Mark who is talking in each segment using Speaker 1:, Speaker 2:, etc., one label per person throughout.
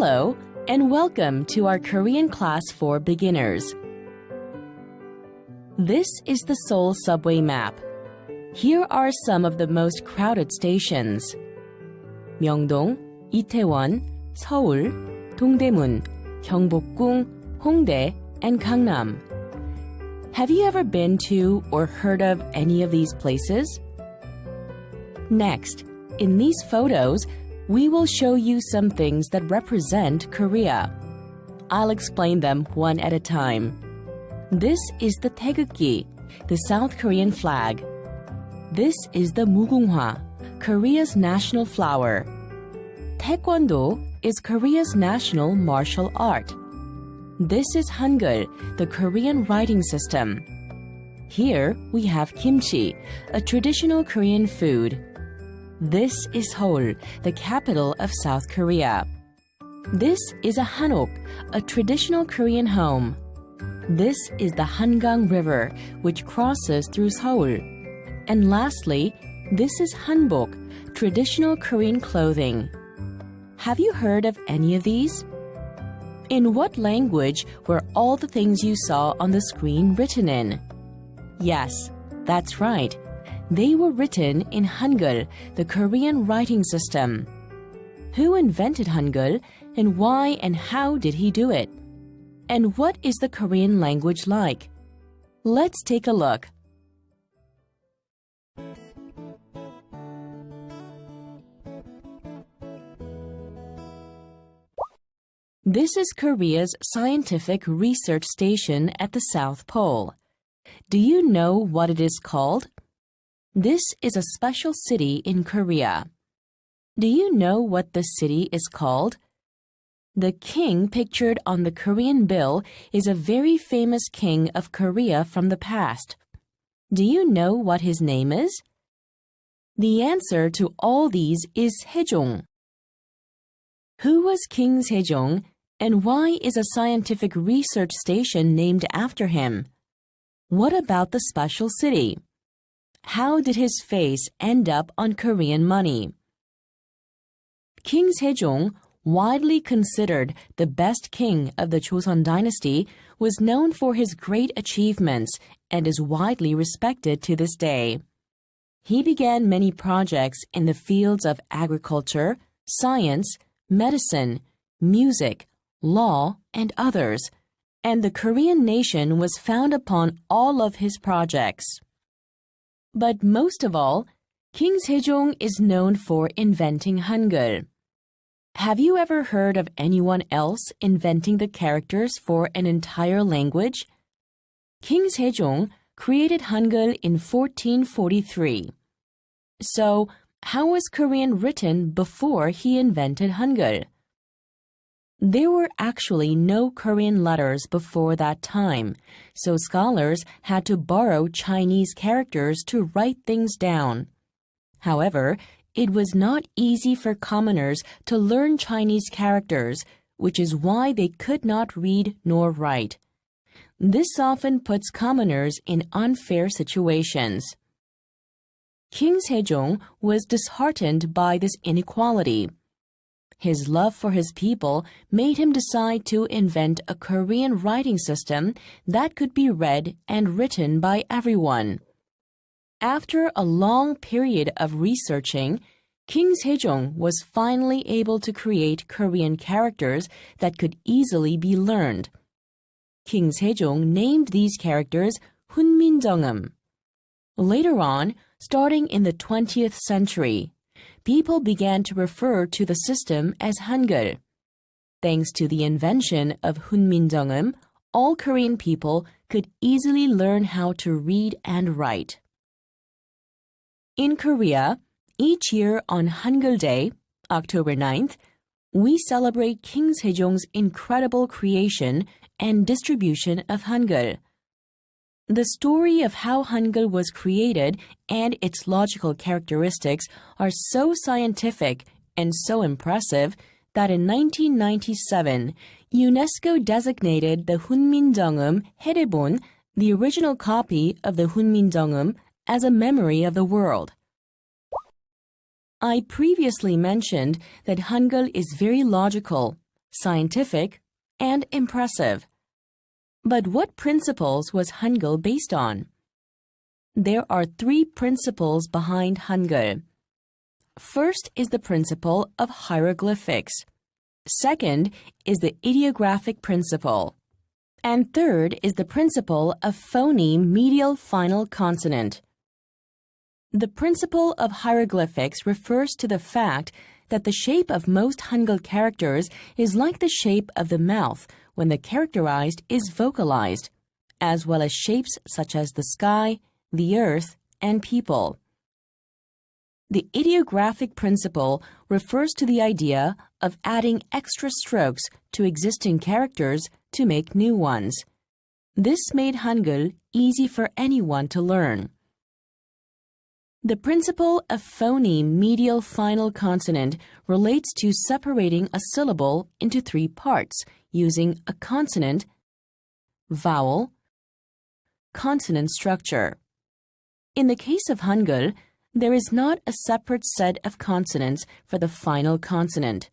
Speaker 1: Hello, and welcome to our Korean class for beginners. This is the Seoul subway map. Here are some of the most crowded stations: Myeongdong, Itaewon, Seoul, Dongdaemun, Gyeongbokgung, Hongdae, and Gangnam. Have you ever been to or heard of any of these places? Next, in these photos, we will show you some things that represent Korea. I'll explain them one at a time. This is the Taegukgi, the South Korean flag. This is the Mugunghwa, Korea's national flower. Taekwondo is Korea's national martial art. This is Hangeul, the Korean writing system. Here we have kimchi, a traditional Korean food. This is Seoul, the capital of South Korea. This is a hanok, a traditional Korean home. This is the Hangang River, which crosses through Seoul. And lastly, this is hanbok, traditional Korean clothing. Have you heard of any of these? In what language were all the things you saw on the screen written in? Yes, that's right. They were written in Hangeul, the Korean writing system. Who invented Hangeul, and why and how did he do it? And what is the Korean language like? Let's take a look. This is Korea's scientific research station at the South Pole. Do you know what it is called? This is a special city in Korea. Do you know what the city is called? The king pictured on the Korean bill is a very famous king of Korea from the past. Do you know what his name is? The answer to all these is Sejong. Who was King Sejong, and why is a scientific research station named after him? What about the special city? How did his face end up on Korean money? King Sejong, widely considered the best king of the Joseon dynasty, was known for his great achievements and is widely respected to this day. He began many projects in the fields of agriculture, science, medicine, music, law, and others, and the Korean nation was founded upon all of his projects. But most of all, King Sejong is known for inventing Hangeul. Have you ever heard of anyone else inventing the characters for an entire language? King Sejong created Hangeul in 1443. So, how was Korean written before he invented Hangeul? There were actually no Korean letters before that time, so scholars had to borrow Chinese characters to write things down. However, it was not easy for commoners to learn Chinese characters, which is why they could not read nor write. This often puts commoners in unfair situations. King Sejong was disheartened by this inequality. His love for his people made him decide to invent a Korean writing system that could be read and written by everyone. After a long period of researching, King Sejong was finally able to create Korean characters that could easily be learned. King Sejong named these characters 훈민정음. Later on, starting in the 20th century, people began to refer to the system as Hangeul. Thanks to the invention of 훈민정음, all Korean people could easily learn how to read and write. In Korea, each year on Hangeul Day, October 9th, we celebrate King Sejong's incredible creation and distribution of Hangeul. The story of how Hangeul was created and its logical characteristics are so scientific and so impressive that in 1997, UNESCO designated the 훈민정음 해례본, the original copy of the 훈민정음, as a memory of the world. I previously mentioned that Hangeul is very logical, scientific, and impressive. But what principles was Hangeul based on? There are 3 principles behind Hangeul. First is the principle of hieroglyphics. Second is the ideographic principle. And third is the principle of phoneme medial final consonant. The principle of hieroglyphics refers to the fact that the shape of most Hangeul characters is like the shape of the mouth when the characterized is vocalized, as well as shapes such as the sky, the earth, and people. The ideographic principle refers to the idea of adding extra strokes to existing characters to make new ones. This made Hangeul easy for anyone to learn. The principle of phoneme medial final consonant relates to separating a syllable into 3 parts using a consonant, vowel, consonant structure. In the case of Hangeul, there is not a separate set of consonants for the final consonant.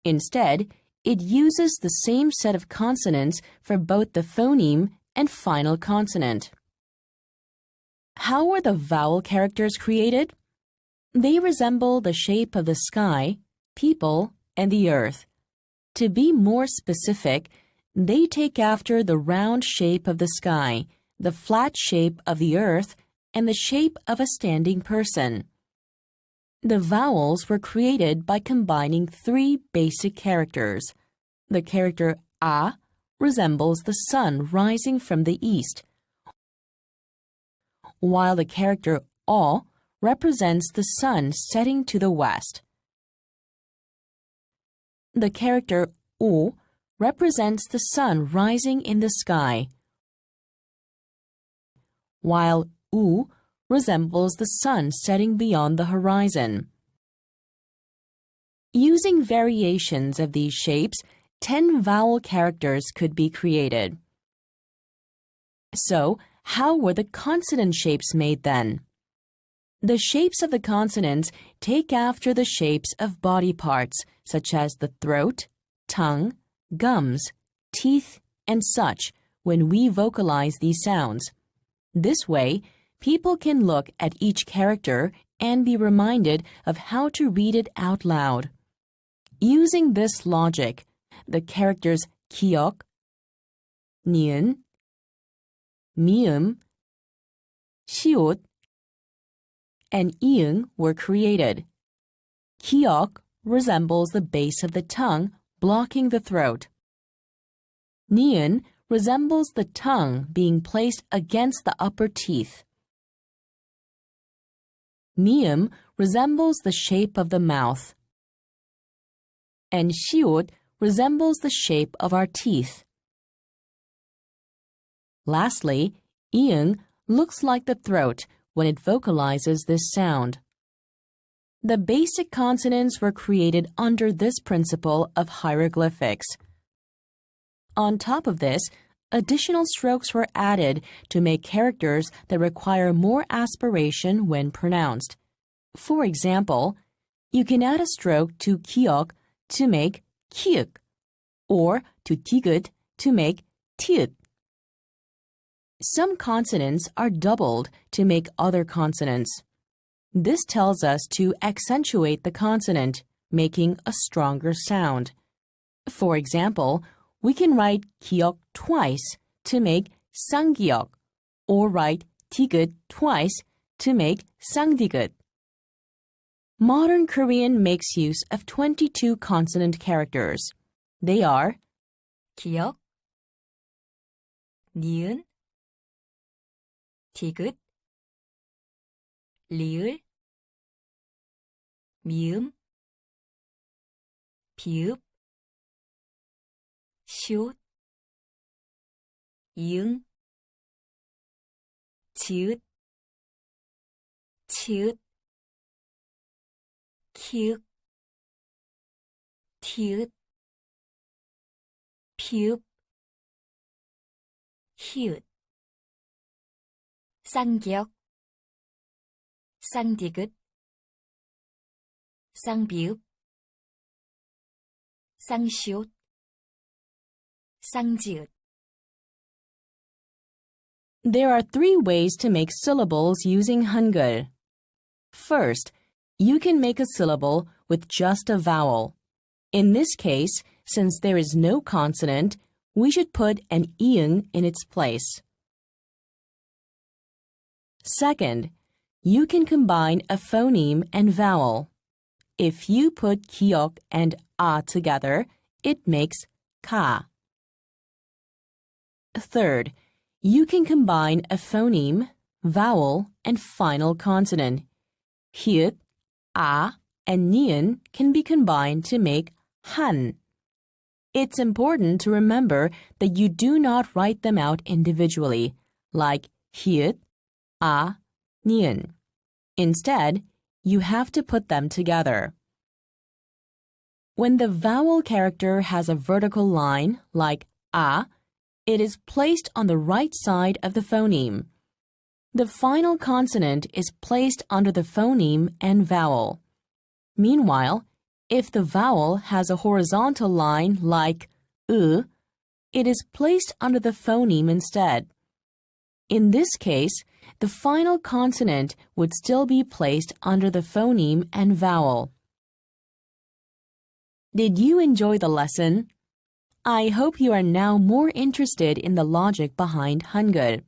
Speaker 1: Instead, it uses the same set of consonants for both the phoneme and final consonant. How were the vowel characters created? They resemble the shape of the sky, people, and the earth. To be more specific, they take after the round shape of the sky, the flat shape of the earth, and the shape of a standing person. The vowels were created by combining 3 basic characters. The character a resembles the sun rising from the east, while the character o represents the sun setting to the west. The character o represents the sun rising in the sky, while u resembles the sun setting beyond the horizon. Using variations of these shapes, 10 vowel characters could be created. So, how were the consonant shapes made then? The shapes of the consonants take after the shapes of body parts, such as the throat, tongue, gums, teeth, and such, when we vocalize these sounds. This way, people can look at each character and be reminded of how to read it out loud. Using this logic, the characters 기억, 니은, 미음, 시옷, and 이응 were created. 기억 resembles the base of the tongue, blocking the throat. 니은 resembles the tongue being placed against the upper teeth. 미음 resembles the shape of the mouth. And 시옷 resembles the shape of our teeth. Lastly, 이응 looks like the throat when it vocalizes this sound. The basic consonants were created under this principle of hieroglyphics. On top of this, additional strokes were added to make characters that require more aspiration when pronounced. For example, you can add a stroke to 기억 to make 키읔, or to 디귿 to make 티읕. Some consonants are doubled to make other consonants. This tells us to accentuate the consonant, making a stronger sound. For example, we can write 기억 twice to make 쌍기역, or write 디귿 twice to make 쌍디귿. Modern Korean makes use of 22 consonant characters. They are
Speaker 2: 기역, 니은, 디귿, 리을, 미음, 비읍, 시옷, 이응, 지읒, 치읒, 키읔, 티읕, 피읕, 히읗. 쌍기역, 쌍디귿, 쌍비읍, 쌍시옷, 쌍지읒.
Speaker 1: There are 3 ways to make syllables using Hangeul. First, you can make a syllable with just a vowel. In this case, since there is no consonant, we should put an iung in its place. Second, you can combine a phoneme and vowel. If you put kiok and a together, it makes ka. Third, you can combine a phoneme, vowel, and final consonant. Hyut, a, and nian can be combined to make han. It's important to remember that you do not write them out individually, like hyut, a, nian. Instead, you have to put them together. When the vowel character has a vertical line, like a, it is placed on the right side of the phoneme. The final consonant is placed under the phoneme and vowel. Meanwhile, if the vowel has a horizontal line like it is placed under the phoneme instead. In this case, the final consonant would still be placed under the phoneme and vowel. Did you enjoy the lesson? I hope you are now more interested in the logic behind Hangeul.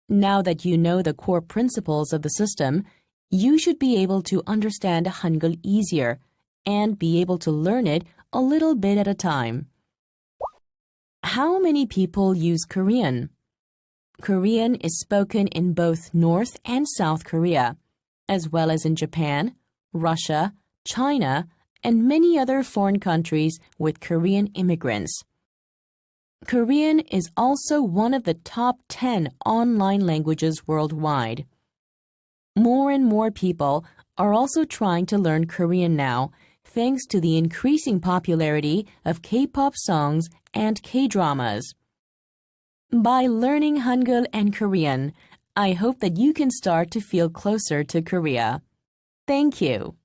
Speaker 1: Now that you know the core principles of the system, you should be able to understand Hangeul easier and be able to learn it a little bit at a time. How many people use Korean? Korean is spoken in both North and South Korea, as well as in Japan, Russia, China, and many other foreign countries with Korean immigrants. Korean is also one of the top 10 online languages worldwide. More and more people are also trying to learn Korean now, thanks to the increasing popularity of K-pop songs and K-dramas. By learning Hangeul and Korean, I hope that you can start to feel closer to Korea. Thank you.